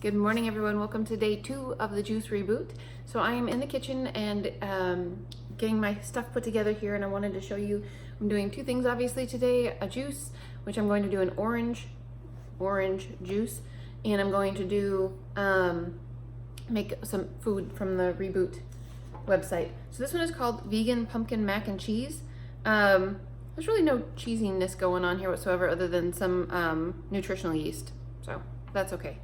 Good morning, everyone. Welcome to day 2 of the juice reboot. So I am in the kitchen and getting my stuff put together here, and I wanted to show you I'm doing 2 things obviously today. A juice, which I'm going to do an orange juice, and I'm going to do make some food from the Reboot website. So this one is called vegan pumpkin mac and cheese. There's really no cheesiness going on here whatsoever other than some nutritional yeast, so that's okay.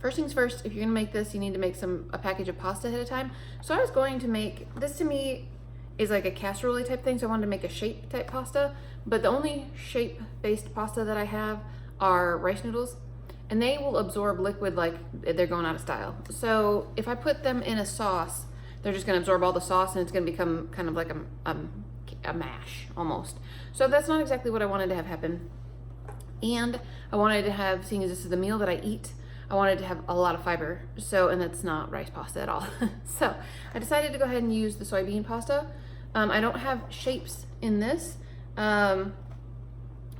First things first, if you're gonna make this, you need to make a package of pasta ahead of time. So I was going to make, this to me is like a casserole type thing, so I wanted to make a shape type pasta, but the only shape based pasta that I have are rice noodles, and they will absorb liquid like they're going out of style. So if I put them in a sauce, they're just gonna absorb all the sauce and it's gonna become kind of like a mash almost. So that's not exactly what I wanted to have happen. And I wanted to have, seeing as this is the meal that I eat, I wanted to have a lot of fiber. So, and that's not rice pasta at all. So I decided to go ahead and use the soybean pasta. I don't have shapes in this, but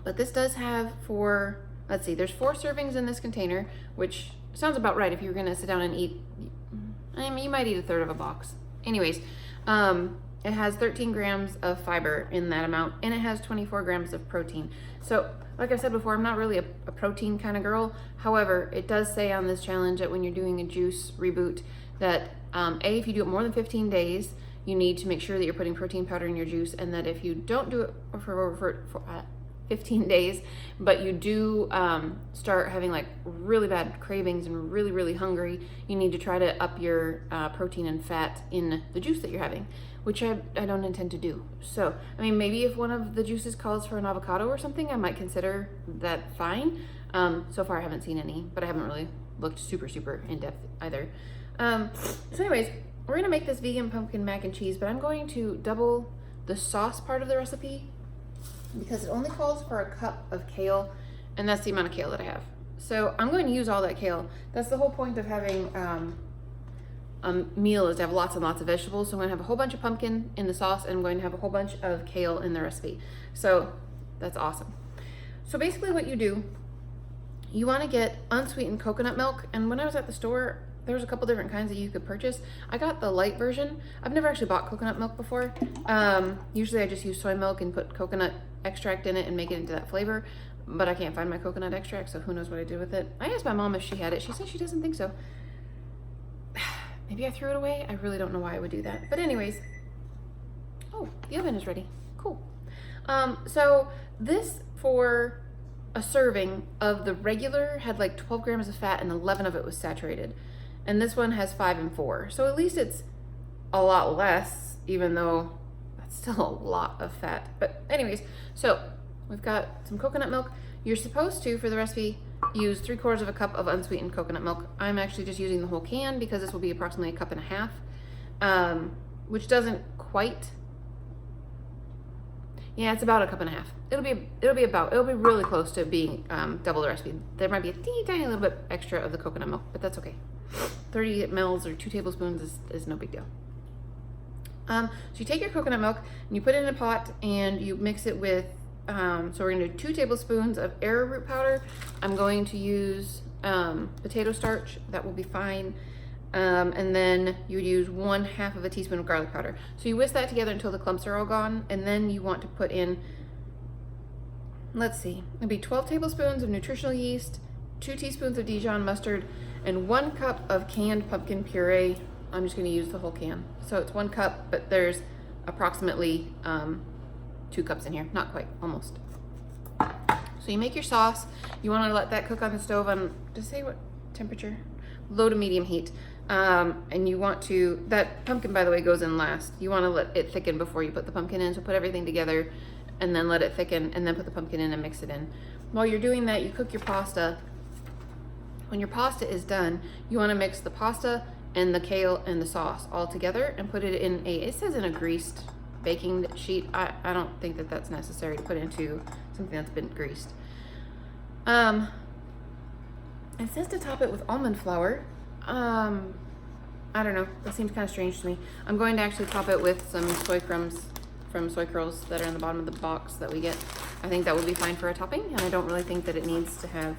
this does have let's see, there's 4 servings in this container, which sounds about right if you're gonna sit down and eat. I mean, you might eat a third of a box. Anyways, it has 13 grams of fiber in that amount, and it has 24 grams of protein. So like I said before, I'm not really a protein kind of girl. However, it does say on this challenge that when you're doing a juice reboot that if you do it more than 15 days, you need to make sure that you're putting protein powder in your juice, and that if you don't do it for 15 days, but you do start having like really bad cravings and really hungry, you need to try to up your protein and fat in the juice that you're having, which I don't intend to do. So, I mean, maybe if one of the juices calls for an avocado or something, I might consider that fine. So far I haven't seen any, but I haven't really looked super in depth either. So anyways, we're gonna make this vegan pumpkin mac and cheese, but I'm going to double the sauce part of the recipe because it only calls for a cup of kale, and that's the amount of kale that I have. So I'm going to use all that kale. That's the whole point of having a meal, is to have lots and lots of vegetables. So I'm gonna have a whole bunch of pumpkin in the sauce, and I'm going to have a whole bunch of kale in the recipe. So that's awesome. So basically what you do, you wanna get unsweetened coconut milk, and when I was at the store, there was a couple different kinds that you could purchase. I got the light version. I've never actually bought coconut milk before. Usually I just use soy milk and put coconut extract in it and make it into that flavor, but I can't find my coconut extract, so who knows what I did with it. I asked my mom if she had it. She said she doesn't think so. Maybe I threw it away. I really don't know why I would do that. But anyways, oh, the oven is ready. Cool. So this, for a serving of the regular, had like 12 grams of fat and 11 of it was saturated. And this one has 5 and 4. So at least it's a lot less, even though that's still a lot of fat. But anyways, so we've got some coconut milk. You're supposed to, for the recipe, use 3/4 of a cup of unsweetened coconut milk. I'm actually just using the whole can because this will be approximately 1.5 cups, which doesn't quite, yeah, it's about 1.5 cups. It'll be really close to being double the recipe. There might be a teeny tiny little bit extra of the coconut milk, but that's okay. 30 mils or 2 tablespoons is no big deal. So you take your coconut milk and you put it in a pot and you mix it with, so we're gonna do 2 tablespoons of arrowroot powder. I'm going to use potato starch, that will be fine. And then you would use 1/2 of a teaspoon of garlic powder. So you whisk that together until the clumps are all gone, and then you want to put in, let's see, it'd be 12 tablespoons of nutritional yeast, 2 teaspoons of Dijon mustard, and 1 cup of canned pumpkin puree. I'm just gonna use the whole can. So it's 1 cup, but there's approximately 2 cups in here, not quite, almost. So you make your sauce. You wanna let that cook on the stove on, just say what temperature? Low to medium heat. And you want to, that pumpkin, by the way, goes in last. You wanna let it thicken before you put the pumpkin in, so put everything together and then let it thicken, and then put the pumpkin in and mix it in. While you're doing that, you cook your pasta. When your pasta is done, you wanna mix the pasta and the kale and the sauce all together and put it in it says in a greased baking sheet. I don't think that that's necessary to put into something that's been greased. It says to top it with almond flour. I don't know, that seems kind of strange to me. I'm going to actually top it with some soy crumbs from Soy Curls that are in the bottom of the box that we get. I think that would be fine for a topping, and I don't really think that it needs to have,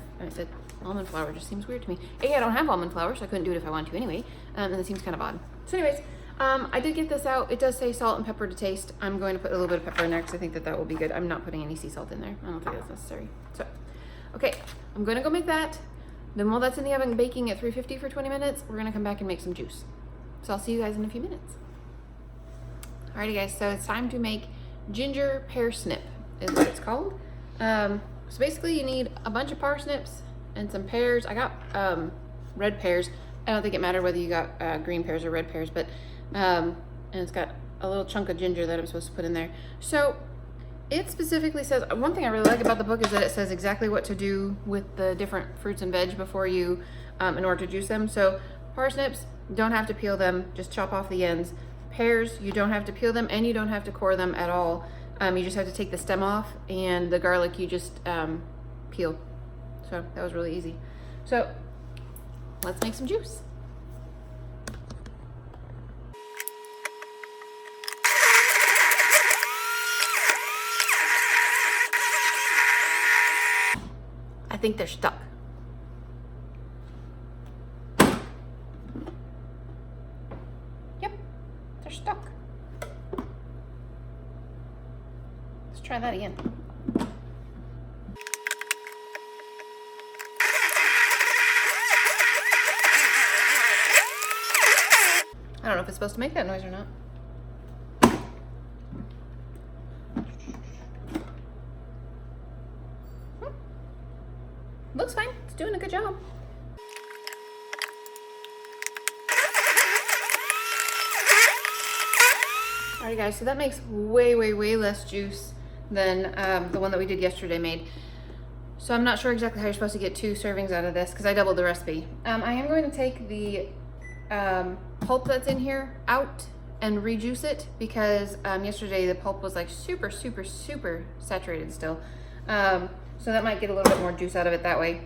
Almond flour just seems weird to me. I don't have almond flour, so I couldn't do it if I wanted to anyway. And it seems kind of odd. So anyways, I did get this out. It does say salt and pepper to taste. I'm going to put a little bit of pepper in there because I think that will be good. I'm not putting any sea salt in there. I don't think that's necessary. So, okay, I'm going to go make that. Then while that's in the oven baking at 350 for 20 minutes, we're going to come back and make some juice. So I'll see you guys in a few minutes. Alrighty guys, so it's time to make ginger pear snip is what it's called. So basically you need a bunch of parsnips and some pears. I got red pears. I don't think it mattered whether you got green pears or red pears, but and it's got a little chunk of ginger that I'm supposed to put in there. So it specifically says, one thing I really like about the book is that it says exactly what to do with the different fruits and veg before you, in order to juice them. So parsnips, don't have to peel them, just chop off the ends. Pears, you don't have to peel them and you don't have to core them at all. You just have to take the stem off, and the garlic you just peel. So that was really easy. So let's make some juice. I think they're stuck. Yep, they're stuck. Let's try that again. I don't know if it's supposed to make that noise or not. Looks fine. It's doing a good job. Alright guys, so that makes way less juice than the one that we did yesterday made. So I'm not sure exactly how you're supposed to get 2 servings out of this because I doubled the recipe. I am going to take the pulp that's in here out and rejuice it because yesterday the pulp was like super saturated still. So that might get a little bit more juice out of it that way.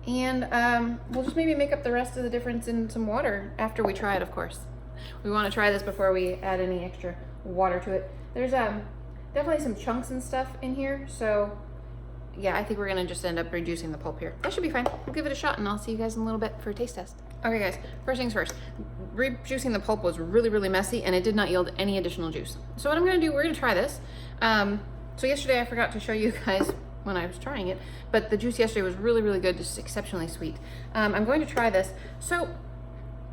And we'll just maybe make up the rest of the difference in some water after we try it, of course. We want to try this before we add any extra water to it. There's definitely some chunks and stuff in here, so yeah, I think we're gonna just end up reducing the pulp here. That should be fine. We'll give it a shot and I'll see you guys in a little bit for a taste test. Okay guys, first things first. Rejuicing the pulp was really messy and it did not yield any additional juice. So what I'm gonna do, we're gonna try this. So yesterday I forgot to show you guys when I was trying it, but the juice yesterday was really good, just exceptionally sweet. I'm going to try this. So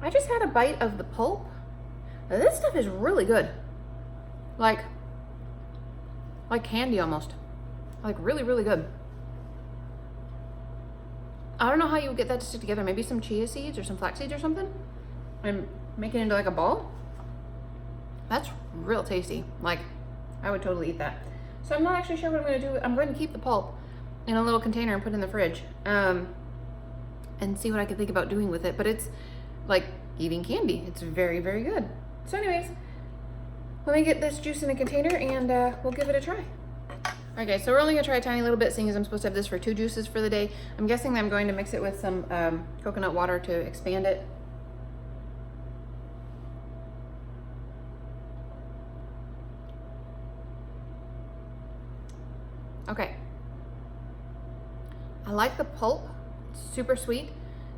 I just had a bite of the pulp. Now, this stuff is really good. Like candy almost. Like really good. I don't know how you would get that to stick together. Maybe some chia seeds or some flax seeds or something and make it into like a ball. That's real tasty. Like, I would totally eat that. So I'm not actually sure what I'm going to do. I'm going to keep the pulp in a little container and put it in the fridge and see what I can think about doing with it. But it's like eating candy. It's very good. So anyways, let me get this juice in a container and we'll give it a try. Alright guys, so we're only going to try a tiny little bit, seeing as I'm supposed to have this for 2 juices for the day. I'm guessing that I'm going to mix it with some coconut water to expand it. Okay. I like the pulp. It's super sweet.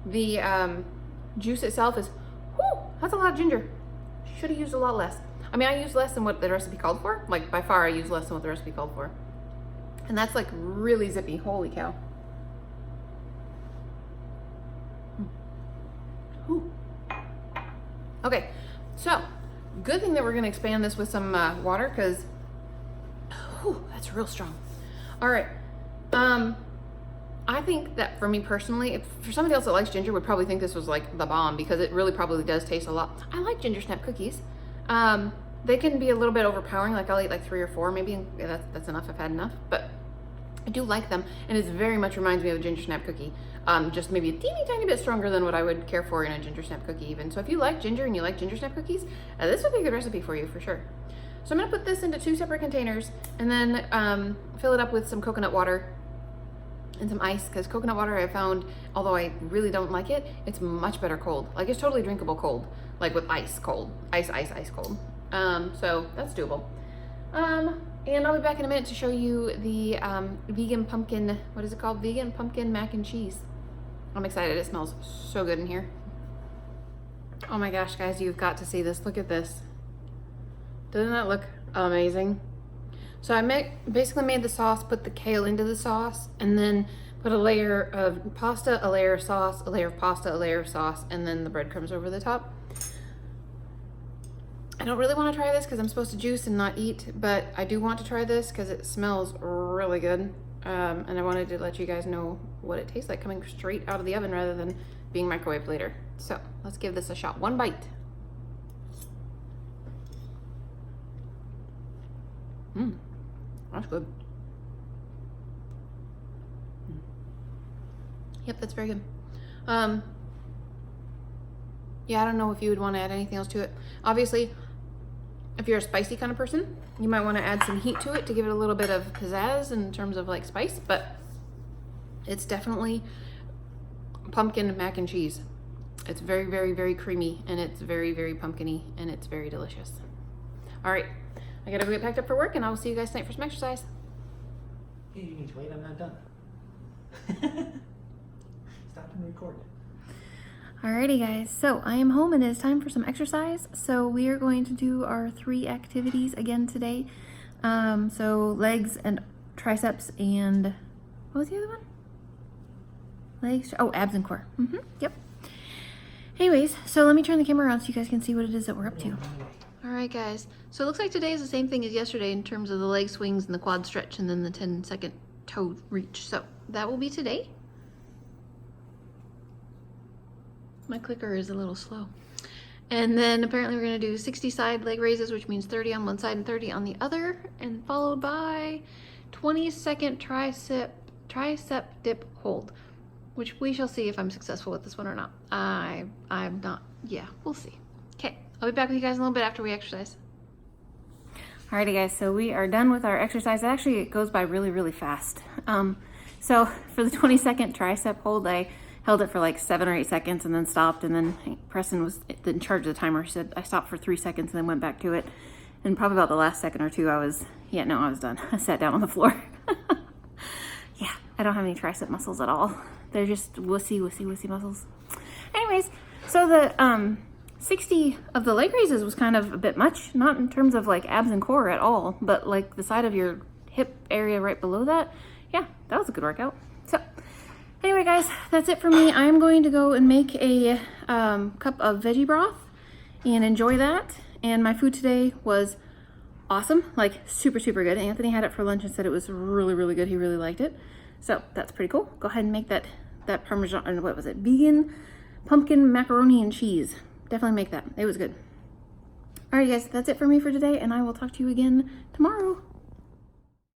The juice itself is, whoo, that's a lot of ginger. Should have used a lot less. I mean, I used less than what the recipe called for. Like, by far, I used less than what the recipe called for. And that's like really zippy. Holy cow. Ooh. Okay, so good thing that we're gonna expand this with some water because that's real strong. All right, I think that for me personally, if for somebody else that likes ginger would probably think this was like the bomb because it really probably does taste a lot. I like ginger snap cookies. They can be a little bit overpowering. Like I'll eat like 3 or 4 maybe. Yeah, that's enough. I've had enough, but I do like them, and it very much reminds me of a ginger snap cookie. Just maybe a teeny tiny bit stronger than what I would care for in a ginger snap cookie even. So if you like ginger and you like ginger snap cookies, this would be a good recipe for you for sure. So I'm gonna put this into 2 separate containers and then fill it up with some coconut water and some ice, because coconut water I found, although I really don't like it, it's much better cold. Like it's totally drinkable cold, like with ice cold, ice cold. So that's doable. And I'll be back in a minute to show you the vegan pumpkin, what is it called? Vegan pumpkin mac and cheese. I'm excited. It smells so good in here. Oh my gosh, guys, you've got to see this. Look at this. Doesn't that look amazing? So I basically made the sauce, put the kale into the sauce, and then put a layer of pasta, a layer of sauce, a layer of pasta, a layer of sauce, and then the breadcrumbs over the top. I don't really want to try this because I'm supposed to juice and not eat, but I do want to try this because it smells really good. And I wanted to let you guys know what it tastes like coming straight out of the oven rather than being microwaved later. So let's give this a shot. One bite. That's good. Yep, that's very good. Yeah, I don't know if you would want to add anything else to it. Obviously, if you're a spicy kind of person, you might want to add some heat to it to give it a little bit of pizzazz in terms of like spice, but it's definitely pumpkin mac and cheese. It's very, very, very creamy, and it's very, very pumpkin-y, and it's very delicious. All right, I gotta go get packed up for work, and I will see you guys tonight for some exercise. Yeah, you need to wait, I'm not done. Stop and record. Alrighty guys, so I am home and it is time for some exercise. So we are going to do our 3 activities again today. So legs and triceps and, what was the other one? Legs, oh, abs and core. Yep. Anyways, so let me turn the camera around so you guys can see what it is that we're up to. Alright guys, so it looks like today is the same thing as yesterday in terms of the leg swings and the quad stretch and then the 10-second toe reach. So that will be today. My clicker is a little slow. And then apparently we're gonna do 60 side leg raises, which means 30 on one side and 30 on the other, and followed by 20-second tricep dip hold, which we shall see if I'm successful with this one or not. I'm not, yeah, we'll see. Okay, I'll be back with you guys in a little bit after we exercise. Alrighty guys, so we are done with our exercise. Actually, it goes by really, really fast. So for the 20-second tricep hold, I held it for like 7 or 8 seconds and then stopped, and then Preston was in charge of the timer. She said I stopped for 3 seconds and then went back to it. And probably about the last second or two I was done. I sat down on the floor. Yeah, I don't have any tricep muscles at all. They're just wussy muscles. Anyways, so the 60 of the leg raises was kind of a bit much, not in terms of like abs and core at all, but like the side of your hip area right below that. Yeah, that was a good workout. So anyway guys, that's it for me. I'm going to go and make a cup of veggie broth and enjoy that. And my food today was awesome, like super, super good. Anthony had it for lunch and said it was really, really good. He really liked it. So that's pretty cool. Go ahead and make that Parmesan, what was it? Vegan pumpkin macaroni and cheese. Definitely make that. It was good. All right guys, that's it for me for today, and I will talk to you again tomorrow.